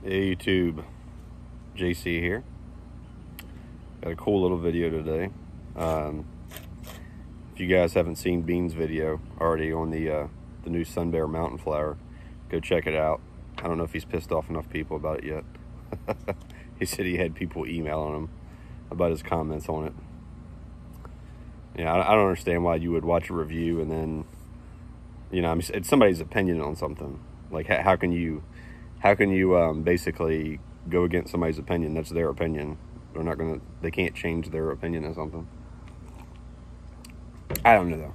Hey YouTube, JC here. Got a cool little video today. If you guys haven't seen Bean's video already on the new Sunbear mountain flower, go check it out. I don't know if he's pissed off enough people about it yet. He said he had people emailing him about his comments on it. Yeah, I don't understand why you would watch a review and then, you know, it's somebody's opinion on something. Like, how can you basically go against somebody's opinion? That's their opinion. They can't change their opinion or something. I don't know though.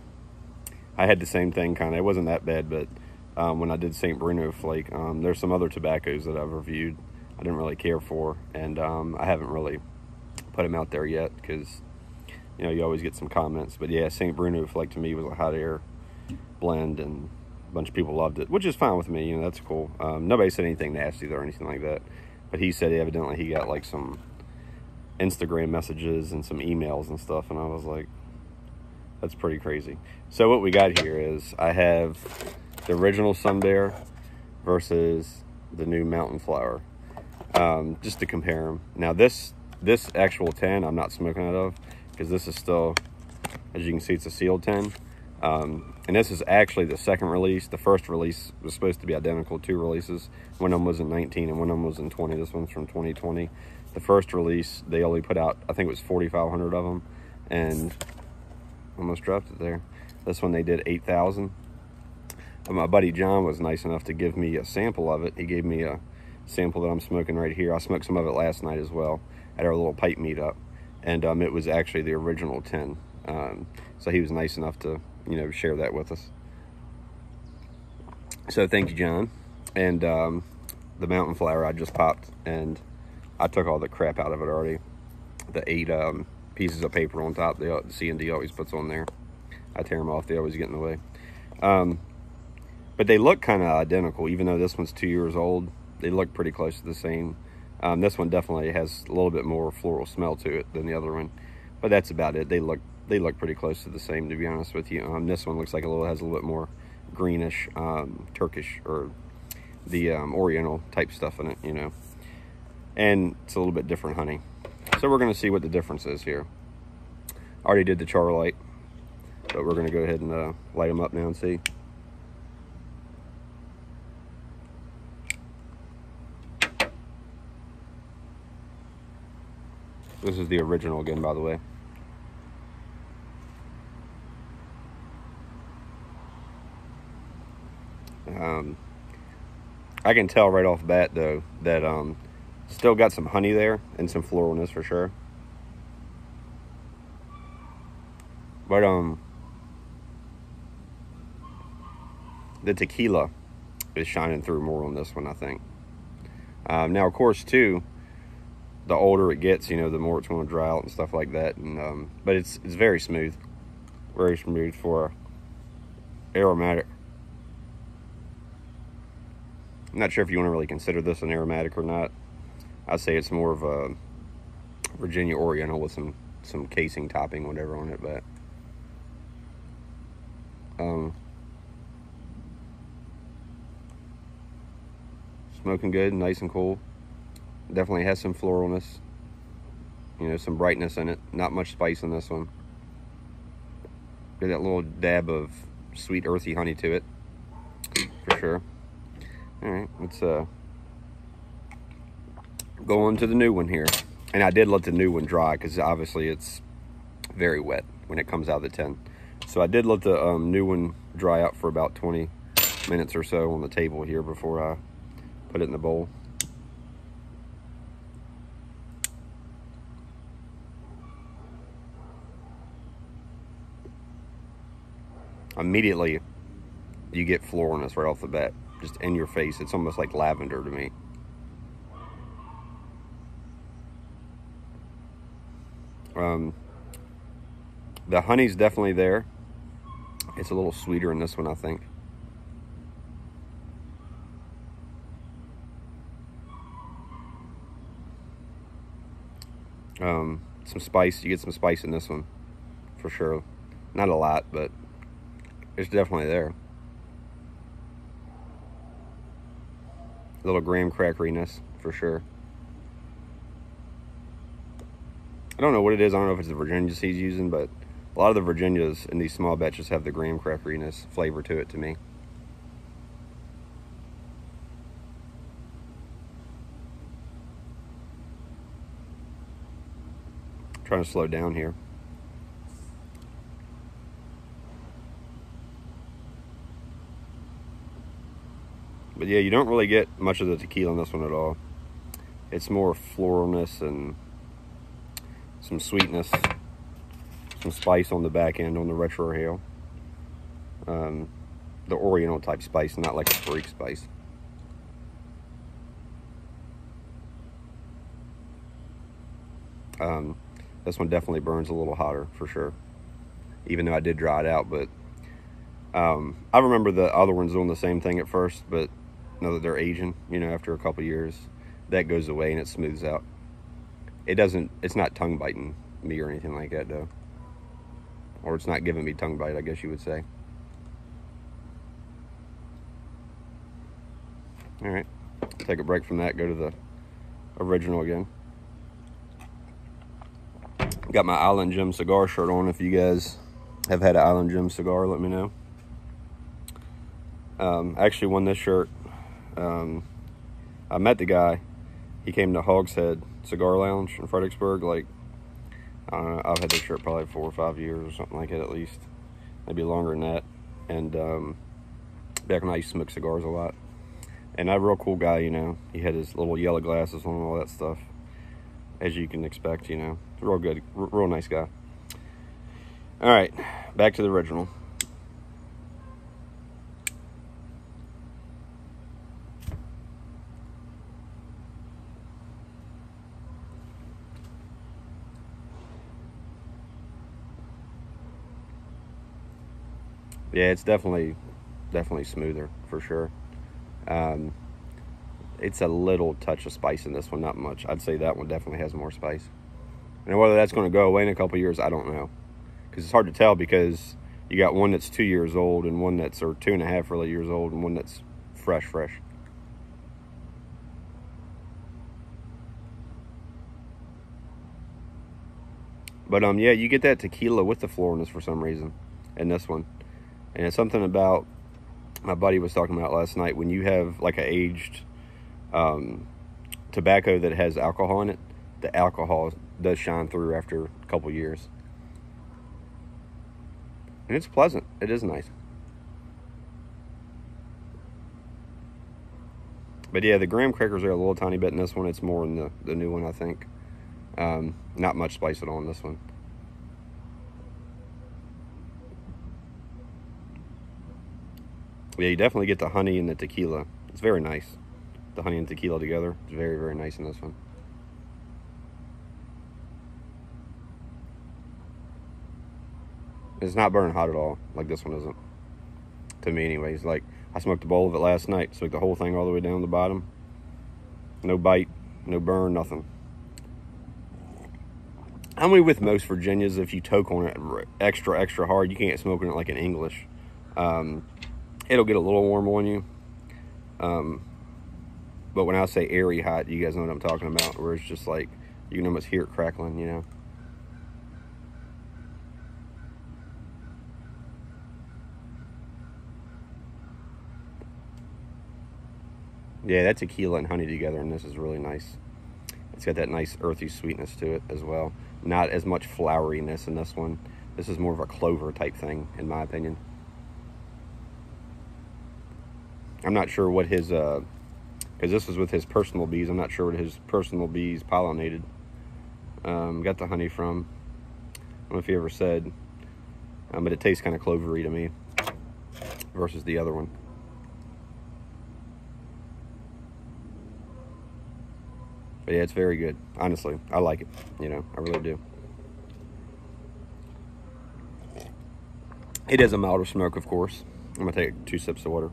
I had the same thing kind of. It wasn't that bad, but when I did St. Bruno Flake, there's some other tobaccos that I've reviewed I didn't really care for, and I haven't really put them out there yet because, you know, you always get some comments. But yeah, St. Bruno Flake to me was a hot air blend, and a bunch of people loved it, which is fine with me. You know, that's cool. Nobody said anything nasty or anything like that, but he said evidently he got like some Instagram messages and some emails and stuff, and I was like, that's pretty crazy. So what we got here is I have the original Sunbear versus the new mountain flower, just to compare them. Now this actual 10 I'm not smoking out of, because this is still, as you can see, it's a sealed 10. And this is actually the second release. The first release was supposed to be identical, 2 releases. One of them was in 19 and one of them was in 20. This one's from 2020. The first release, they only put out, I think it was 4,500 of them, and almost dropped it there. This one they did 8,000. My buddy John was nice enough to give me a sample of it. He gave me a sample that I'm smoking right here. I smoked some of it last night as well at our little pipe meetup, and it was actually the original 10. So he was nice enough to, you know, share that with us. So thank you, John. And the mountain flower I just popped, and I took all the crap out of it already. The 8 pieces of paper on top, the C&D always puts on there. I tear them off, they always get in the way. But they look kind of identical, even though this one's 2 years old. They look pretty close to the same. This one definitely has a little bit more floral smell to it than the other one, but that's about it. They look pretty close to the same, to be honest with you. This one looks like has a little bit more greenish, Turkish, or the Oriental type stuff in it, you know. And it's a little bit different honey. So we're going to see what the difference is here. I already did the char light, but we're going to go ahead and light them up now and see. This is the original again, by the way. I can tell right off the bat, though, that still got some honey there and some floralness for sure. But the tequila is shining through more on this one, I think. Now, of course, too, the older it gets, you know, the more it's going to dry out and stuff like that. And but it's very smooth for aromatic. I'm not sure if you want to really consider this an aromatic or not. I'd say it's more of a Virginia Oriental with some casing topping, whatever, on it. But smoking good, nice and cool. Definitely has some floralness, you know, some brightness in it. Not much spice in this one. Got that little dab of sweet earthy honey to it, for sure. All right, let's go on to the new one here. And I did let the new one dry because obviously it's very wet when it comes out of the 10. So I did let the new one dry out for about 20 minutes or so on the table here before I put it in the bowl. Immediately, you get floralness right off the bat, just in your face. It's almost like lavender to me. The honey's definitely there. It's a little sweeter in this one, I think. Some spice. You get some spice in this one, for sure. Not a lot, but it's definitely there. A little graham crackeriness, for sure. I don't know what it is. I don't know if it's the Virginias he's using, but a lot of the Virginias in these small batches have the graham crackeriness flavor to it to me. I'm trying to slow down here. But yeah, you don't really get much of the tequila in this one at all. It's more floralness and some sweetness, some spice on the back end on the retrohale. The Oriental type spice, not like a freak spice. This one definitely burns a little hotter for sure, even though I did dry it out. But I remember the other ones doing the same thing at first, but now that they're aging, you know, after a couple years, that goes away and it smooths out. It's not tongue biting me or anything like that though. Or it's not giving me tongue bite, I guess you would say. All right, take a break from that, go to the original again. Got my Island Jim cigar shirt on. If you guys have had an Island Jim cigar, let me know. I actually won this shirt. I met the guy. He came to Hogshead Cigar Lounge in Fredericksburg. Like, I don't know, I've had this shirt probably 4 or 5 years or something like that at least. Maybe longer than that. And back when I used to smoke cigars a lot. And a real cool guy, you know. He had his little yellow glasses on and all that stuff. As you can expect, you know. Real good, real nice guy. All right, back to the original. Yeah, it's definitely smoother for sure. It's a little touch of spice in this one, not much. I'd say that one definitely has more spice. And whether that's going to go away in a couple years, I don't know. Because it's hard to tell, because you got one that's 2 years old and one that's, or 2.5 really years old, and one that's fresh. But yeah, you get that tequila with the floralness for some reason in this one. And it's something about, my buddy was talking about last night, when you have like a aged tobacco that has alcohol in it, the alcohol does shine through after a couple years. And it's pleasant. It is nice. But yeah, the graham crackers are a little tiny bit in this one. It's more in the new one, I think. Not much spice at all in this one. Yeah, you definitely get the honey and the tequila. It's very nice. The honey and tequila together. It's very, very nice in this one. It's not burning hot at all, like this one isn't. To me anyways. Like, I smoked a bowl of it last night. Smoked the whole thing all the way down the bottom. No bite, no burn, nothing. I'm with most Virginias, if you toke on it extra hard, you can't smoke on it like in English. It'll get a little warm on you. But when I say airy hot, you guys know what I'm talking about, where it's just like, you can almost hear it crackling, you know. Yeah, that tequila and honey together, and this is really nice. It's got that nice earthy sweetness to it as well. Not as much floweriness in this one. This is more of a clover type thing, in my opinion. I'm not sure what his, because this was with his personal bees. I'm not sure what his personal bees pollinated. Got the honey from. I don't know if he ever said. But it tastes kind of clovery to me versus the other one. But yeah, it's very good. Honestly, I like it. You know, I really do. It is a milder smoke, of course. I'm gonna take 2 sips of water.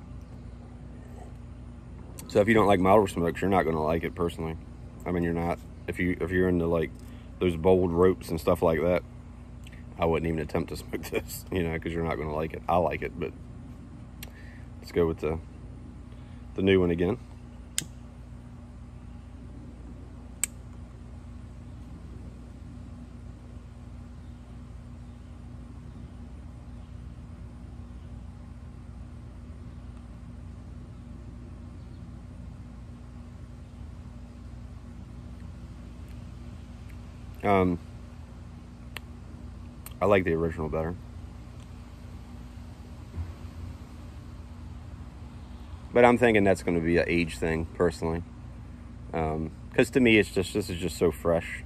So if you don't like milder smokes, you're not gonna like it personally. I mean, you're not. If you're into like those bold ropes and stuff like that, I wouldn't even attempt to smoke this. You know, because you're not gonna like it. I like it, but let's go with the new one again. I like the original better. But I'm thinking that's going to be an age thing, personally. Because to me, it's just, this is just so fresh.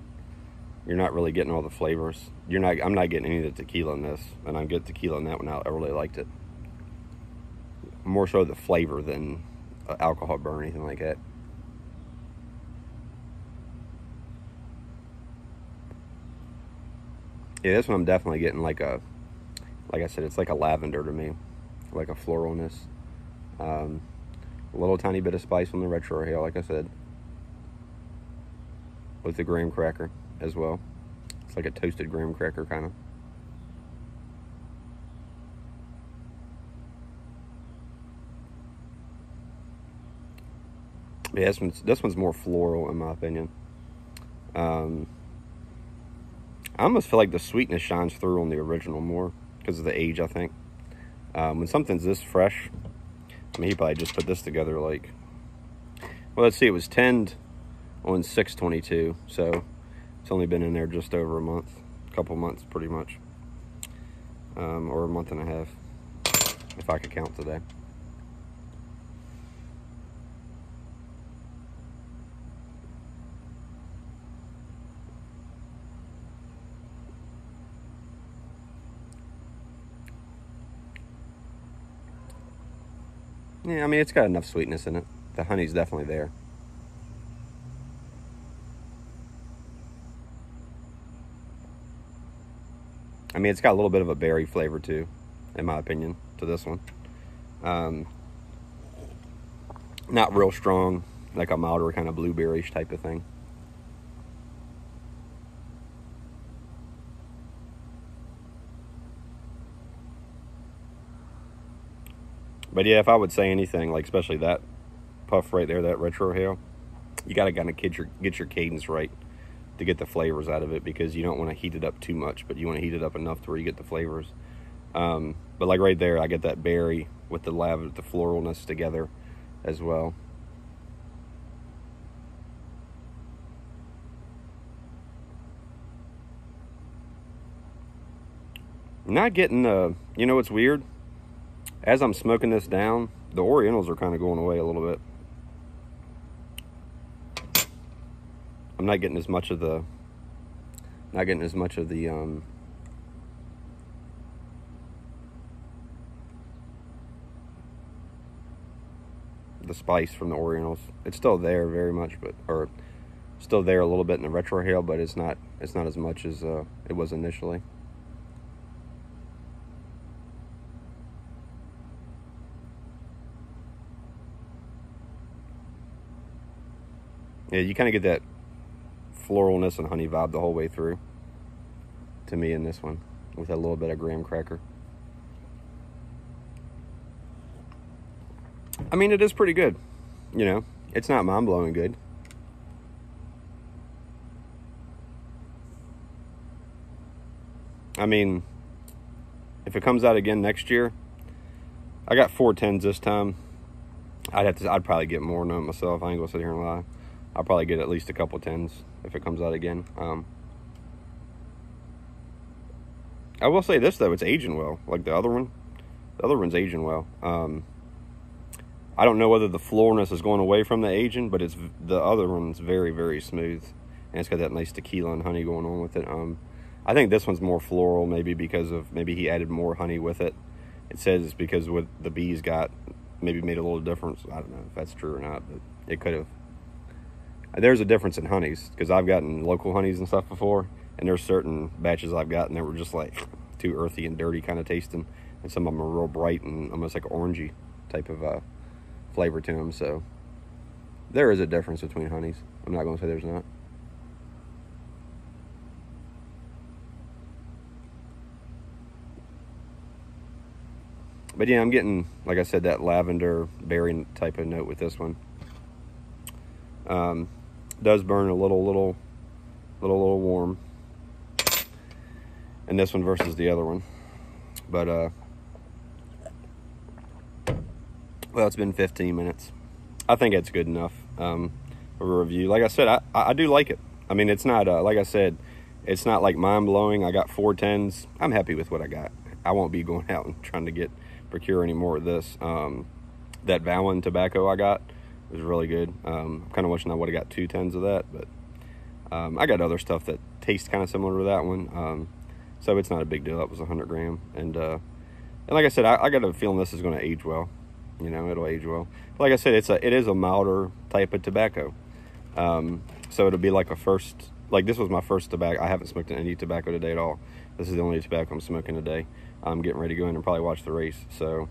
You're not really getting all the flavors. I'm not getting any of the tequila in this, and I'm getting tequila in that one. I really liked it. More so the flavor than alcohol burn or anything like that. Yeah, this one I'm definitely getting like I said, it's like a lavender to me, like a floralness. A little tiny bit of spice from the retrohale, like I said, with the graham cracker as well. It's like a toasted graham cracker kind of. Yeah, this one's more floral in my opinion. I almost feel like the sweetness shines through on the original more because of the age, I think. When something's this fresh, I mean, he probably just put this together like, well, let's see, it was 10'd on 6/22, so it's only been in there just over a month, a couple months pretty much, or a month and a half, if I could count today. Yeah, I mean, it's got enough sweetness in it. The honey's definitely there. I mean, it's got a little bit of a berry flavor too, in my opinion, to this one. Not real strong, like a milder kind of blueberry-ish type of thing. But yeah, if I would say anything, like especially that puff right there, that retrohale, you got to kind of get your cadence right to get the flavors out of it, because you don't want to heat it up too much, but you want to heat it up enough to where you get the flavors. But like right there, I get that berry with the lavender, the floralness together as well. Not getting you know what's weird? As I'm smoking this down, the Orientals are kind of going away a little bit. I'm not getting as much of the, the spice from the Orientals. It's still there very much, or still there a little bit in the retrohale, but it's not as much as it was initially. Yeah, you kind of get that floralness and honey vibe the whole way through, to me, in this one, with a little bit of graham cracker. I mean, it is pretty good. You know, it's not mind-blowing good. I mean, if it comes out again next year, I got 4 10s this time. I'd probably get more than myself. I ain't gonna sit here and lie. I'll probably get at least a couple 10s if it comes out again. I will say this though, it's aging well. Like the other one. The other one's aging well. I don't know whether the floorness is going away from the aging, but the other one's very, very smooth. And it's got that nice tequila and honey going on with it. I think this one's more floral, maybe because of, maybe he added more honey with it. It says it's because what the bees got maybe made a little difference. I don't know if that's true or not, but it could have. There's a difference in honeys, because I've gotten local honeys and stuff before, and there's certain batches I've gotten that were just like too earthy and dirty kind of tasting, and some of them are real bright and almost like orangey type of flavor to them. So there is a difference between honeys. I'm not going to say there's not. But yeah, I'm getting, like I said, that lavender berry type of note with this one. Does burn a little warm in this one versus the other one. But well, it's been 15 minutes. I think it's good enough of a review. Like I said, I do like it. I mean, it's not like I said, It's not like mind-blowing. I got 410s. I'm happy with what I got. I won't be going out and trying to procure any more of this. That Vowin tobacco I got was really good. I'm kind of wishing I would have got 2 10s of that, but I got other stuff that tastes kind of similar to that one. So it's not a big deal. That was 100 gram. And like I said, I got a feeling this is going to age well. You know, it'll age well. Like I said, it is a milder type of tobacco. So it'll be like this was my first tobacco. I haven't smoked any tobacco today at all. This is the only tobacco I'm smoking today. I'm getting ready to go in and probably watch the race. So,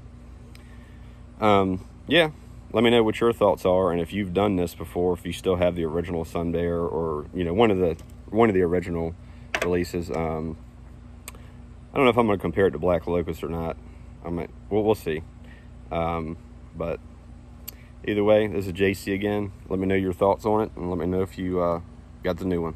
yeah, let me know what your thoughts are, and if you've done this before, if you still have the original Sunbear, or you know, one of the original releases. I don't know if I'm going to compare it to Black Locust or not. We'll see. But either way, this is JC again. Let me know your thoughts on it, and let me know if you got the new one.